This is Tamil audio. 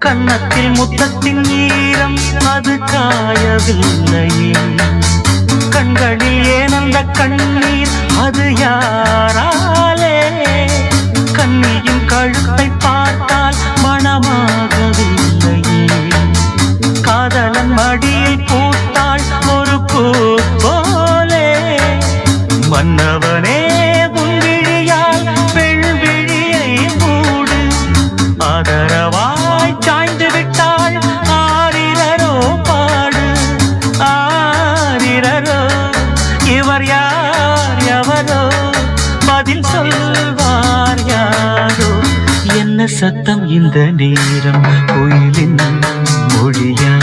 கன்னத்தில் முத்தத்தின் ஈரம் அது காயவில்லையே. கண்களில் ஏன் அந்த கண்ணீர் அது யாராலே? கண்ணியின் கழுத்தை பார்த்தால் மனமாகவில்லையே. காதலன் மடியில் பூத்தாள் ஒரு பூ போலே. மன்னவனே உன்விழியால் பெண்விழியை மூடு. ஆதரவாய் சாய்ந்து விட்டாள் ஆரிரரோ பாடு. ஆரிரரோ இவர் யார் எவரோ பதில் சொல்வார் யாரோ. என்ன சத்தம் இந்த நேரம்? கோயிலின் மொழியா?